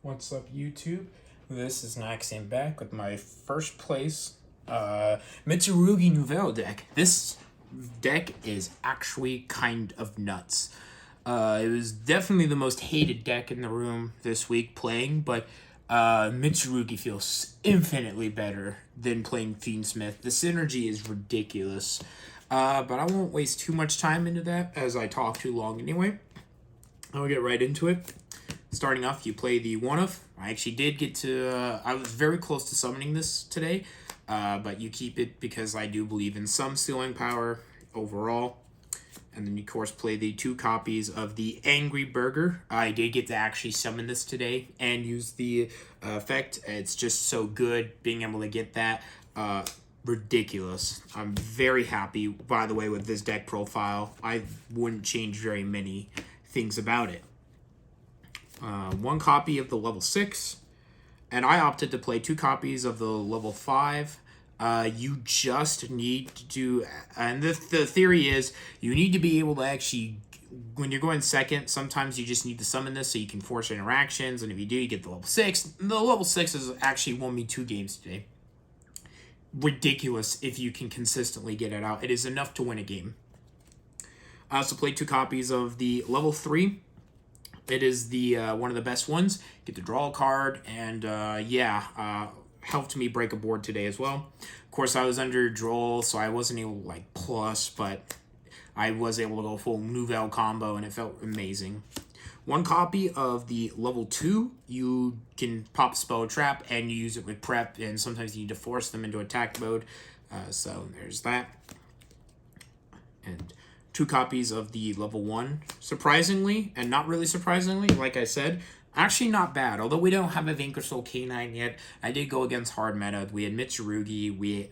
What's up, YouTube? This is Naxxion back with my first place Mitsurugi Nouvelle deck. This deck is actually kind of nuts. It was definitely the most hated deck in the room this week playing, but Mitsurugi feels infinitely better than playing Fiendsmith. The synergy is ridiculous. But I won't waste too much time into that as I talk too long anyway. I'll get right into it. Starting off, you play the one of. I actually did get to. I was very close to summoning this today, but you keep it because I do believe in some sealing power overall. And then you, of course, play the 2 copies of the Angry Burger. I did get to actually summon this today and use the effect. It's just so good being able to get that. Ridiculous. I'm very happy, by the way, with this deck profile. I wouldn't change very many things about it. 1 copy of the level 6, and I opted to play 2 copies of the level 5. You just need to do, and the theory is you need to be able to actually, when you're going second, sometimes you just need to summon this so you can force interactions, and if you do, you get the level 6. The level 6 has actually won me 2 games today. Ridiculous if you can consistently get it out. It is enough to win a game. I also played 2 copies of the level 3. It is the one of the best ones. Get to draw a card, and helped me break a board today as well. Of course, I was under draw, so I wasn't able to like plus, but I was able to go full Nouvelle combo, and it felt amazing. 1 copy of the level 2, you can pop spell trap, and you use it with prep, and sometimes you need to force them into attack mode. So there's that. And 2 copies of the level 1. Surprisingly, and not really surprisingly, like I said, actually not bad. Although we don't have a Vanquish Soul K9 yet, I did go against hard meta. We had Mitsurugi, we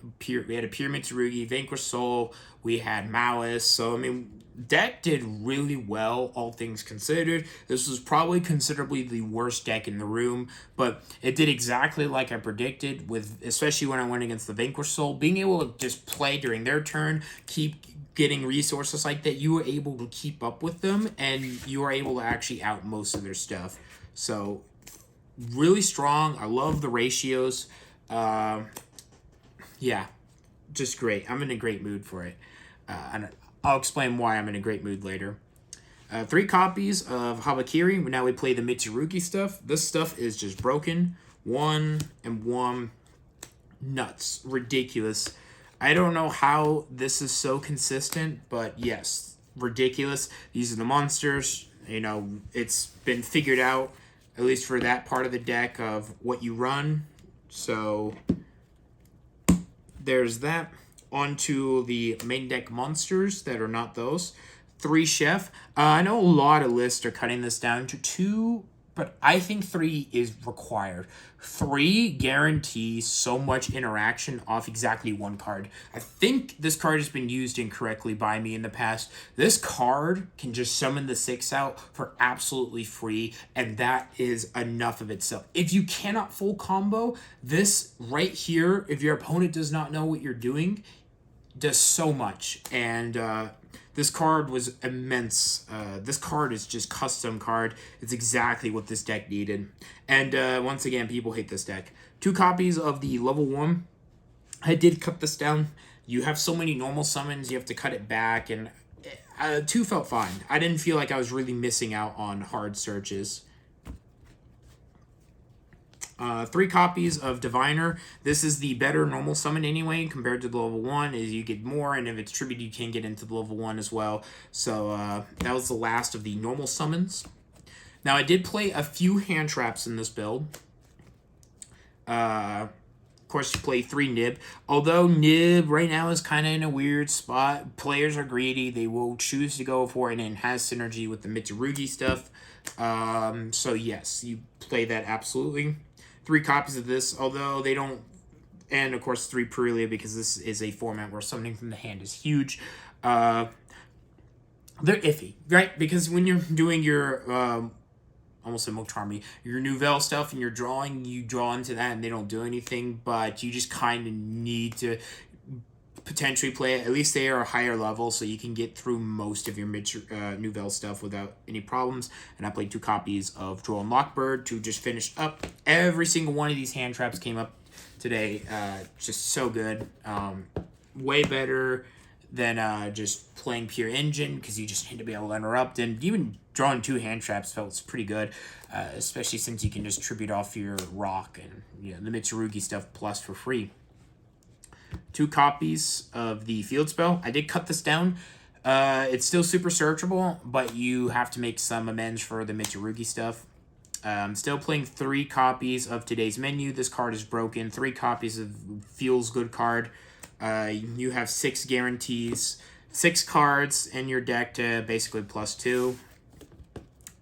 had a pure Mitsurugi, Vanquish Soul, we had Malice. So, I mean, deck did really well, all things considered. This was probably considerably the worst deck in the room, but it did exactly like I predicted, with especially when I went against the Vanquish Soul. Being able to just play during their turn, keep getting resources like that, you were able to keep up with them, and you were able to actually out most of their stuff. So, really strong. I love the ratios. Yeah, just great. I'm in a great mood for it. And I'll explain why I'm in a great mood later. 3 copies of Habakiri. Now we play the Mitsurugi stuff. This stuff is just broken. 1 and 1. Nuts. Ridiculous. I don't know how this is so consistent, but yes, ridiculous. These are the monsters. You know, it's been figured out, at least for that part of the deck, of what you run. So there's that. On to the main deck monsters that are not those. 3 Chef. I know a lot of lists are cutting this down to 2, but I think 3 is required. 3 guarantees so much interaction off exactly 1 card. I think this card has been used incorrectly by me in the past. This card can just summon the 6 out for absolutely free, and that is enough of itself. If you cannot full combo, this right here, if your opponent does not know what you're doing, does so much. And this card was immense. This card is just custom card. It's exactly what this deck needed. And once again, people hate this deck. 2 copies of the level 1. I did cut this down. You have so many normal summons, you have to cut it back. And 2 felt fine. I didn't feel like I was really missing out on hard searches. 3 copies of Diviner. This is the better normal summon anyway compared to the level 1. Is you get more, and if it's tribute, you can get into the level 1 as well. So that was the last of the normal summons. Now I did play a few hand traps in this build. Of course, you play 3 Nib. Although Nib right now is kind of in a weird spot. Players are greedy. They will choose to go for it, and it has synergy with the Mitsurugi stuff. So yes, you play that absolutely. 3 copies of this, although they don't, and of course 3 Perilia, because this is a format where summoning from the hand is huge. They're iffy, right? Because when you're doing your almost said Moktarmi, your Nouvelle stuff and you're drawing, you draw into that and they don't do anything, but you just kind of need to potentially play it. At least they are a higher level, so you can get through most of your Nouvelle stuff without any problems. And I played 2 copies of Droll and Lockbird to just finish up. Every single one of these hand traps came up today. Just so good. Way better than just playing pure engine, because you just need to be able to interrupt. And even drawing 2 hand traps felt pretty good, especially since you can just tribute off your rock and the Mitsurugi stuff plus for free. 2 copies of the field spell. I did cut this down. It's still super searchable, but you have to make some amends for the Mitsurugi stuff. I'm still playing 3 copies of today's menu. This card is broken. 3 copies of Feels Good card. You have 6 guarantees, 6 cards in your deck to basically +2.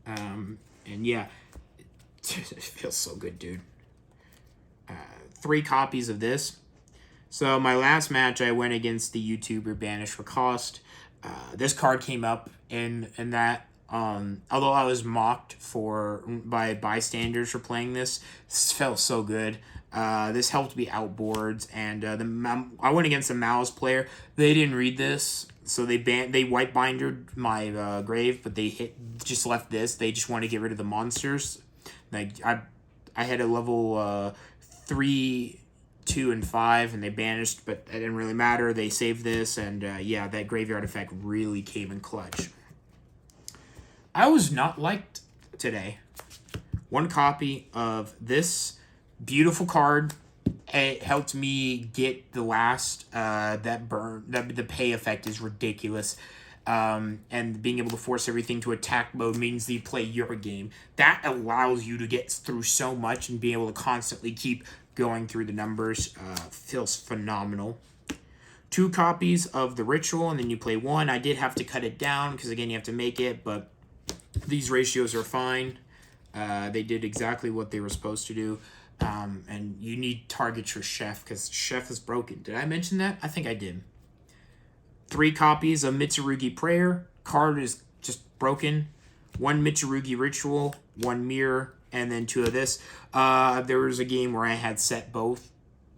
And yeah, it feels so good, dude. 3 copies of this. So my last match, I went against the YouTuber Banished for Cost. This card came up in that. Although I was mocked by bystanders for playing this felt so good. This helped me outboards, and I went against a Mouse player. They didn't read this, so they white bindered my grave, but they just left this. They just want to get rid of the monsters. Like I had a level 3, 2, and 5, and they banished, but it didn't really matter. They saved this, and yeah, that graveyard effect really came in clutch. I was not liked today. 1 copy of this beautiful card. It helped me get the last that burn. The pay effect is ridiculous. And being able to force everything to attack mode means that you play your game. That allows you to get through so much, and being able to constantly keep going through the numbers feels phenomenal. 2 copies of the Ritual, and then you play 1. I did have to cut it down because, again, you have to make it, but these ratios are fine. They did exactly what they were supposed to do. And you need targets for Chef, because Chef is broken. Did I mention that? I think I did. 3 copies of Mitsurugi Prayer. Card is just broken. 1 Mitsurugi Ritual, 1 Mirror, and then 2 of this. There was a game where I had set both.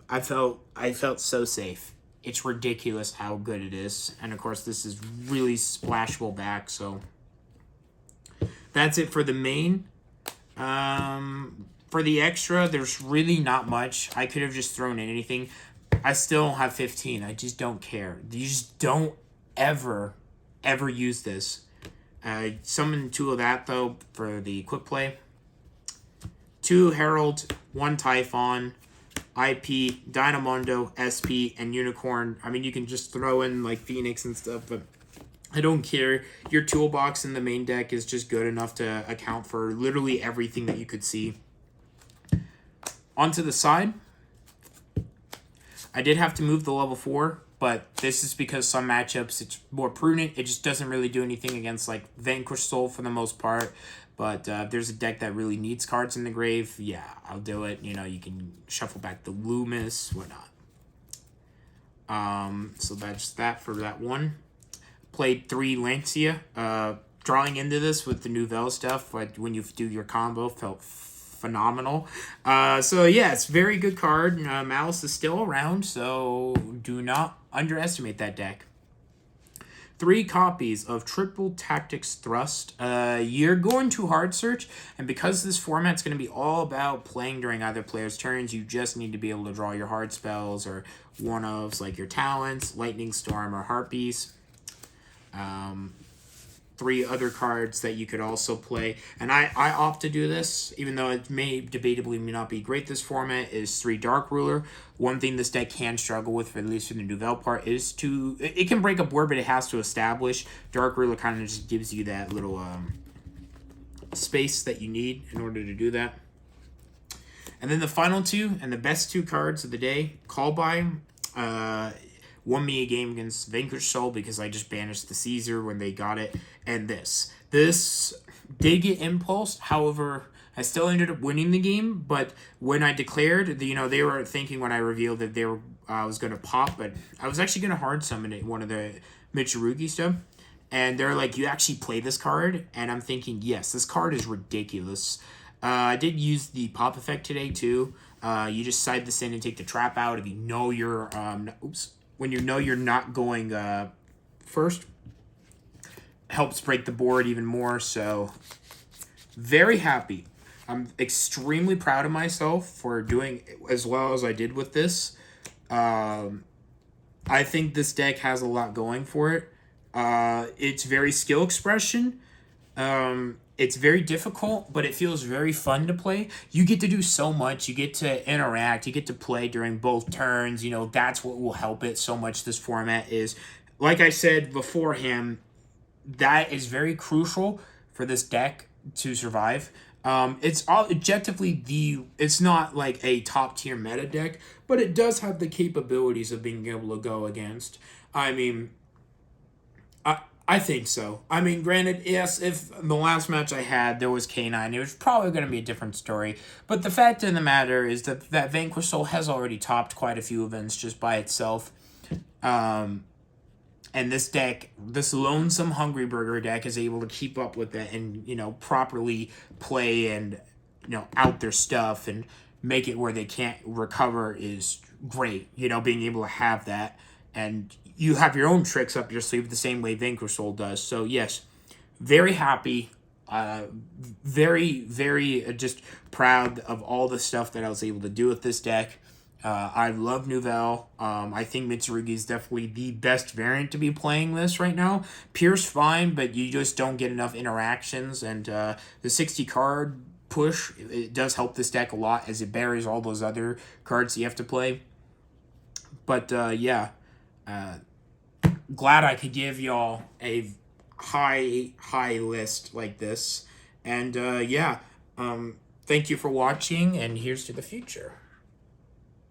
I felt so safe. It's ridiculous how good it is. And of course, this is really splashable back, so that's it for the main. For the extra, there's really not much. I could have just thrown in anything. I still have 15. I just don't care. You just don't ever use this. Summon 2 of that, though, for the quick play. 2 Herald, 1 Typhon, IP, Dynamondo, SP, and Unicorn. I mean, you can just throw in, like, Phoenix and stuff, but I don't care. Your toolbox in the main deck is just good enough to account for literally everything that you could see. Onto the side, I did have to move the level 4, but this is because some matchups it's more prudent. It just doesn't really do anything against like Vanquished Soul for the most part. But if there's a deck that really needs cards in the grave, yeah, I'll do it. You know, you can shuffle back the Loomis, whatnot. So that's that for that one. Played 3 Lancia. Drawing into this with the Nouvelle stuff, but when you do your combo, felt phenomenal. So yeah, it's a very good card. Malice is still around, so do not underestimate that deck. 3 copies of Triple Tactics Thrust. You're going to hard search, and because this format's going to be all about playing during other players' turns, you just need to be able to draw your hard spells or one-ofs like your Talents, Lightning Storm, or Harpies. 3 other cards that you could also play, and I opt to do this, even though it may debatably may not be great this format, is 3 Dark Ruler. One thing this deck can struggle with, at least for the Nouvelle part, is it can break a board, but it has to establish. Dark Ruler kind of just gives you that little space that you need in order to do that. And then the final 2, and the best 2 cards of the day, Call By. Won me a game against Vanquished Soul because I just banished the Caesar when they got it. And this did get impulsed. However, I still ended up winning the game. But when I declared, they were thinking when I revealed that I was going to pop, but I was actually going to hard summon it, one of the Mitsurugi stuff. And they're like, you actually play this card? And I'm thinking, yes, this card is ridiculous. I did use the pop effect today too. You just side this in and take the trap out if you know you're... oops. when you know you're not going first, helps break the board even more. So very happy. I'm extremely proud of myself for doing as well as I did with this. I think this deck has a lot going for it. It's very skill expression. It's very difficult, but it feels very fun to play. You get to do so much. You get to interact. You get to play during both turns. You know, that's what will help it so much. This format is, like I said beforehand, that is very crucial for this deck to survive. It's all objectively it's not like a top tier meta deck, but it does have the capabilities of being able to go against. I mean, I think so. I mean, granted, yes, if the last match I had, there was K9, it was probably going to be a different story. But the fact of the matter is that Vanquish Soul has already topped quite a few events just by itself. And this deck, this lonesome Hungry Burger deck, is able to keep up with it and, you know, properly play and, you know, out their stuff and make it where they can't recover is great. You know, being able to have that. And you have your own tricks up your sleeve the same way Vanquish Soul does. So, yes, very happy. Very, very just proud of all the stuff that I was able to do with this deck. I love Nouvelle. I think Mitsurugi is definitely the best variant to be playing this right now. Pierce fine, but you just don't get enough interactions. And the 60 card push, it does help this deck a lot as it buries all those other cards you have to play. But yeah, glad I could give y'all a high list like this. And yeah, thank you for watching, and here's to the future.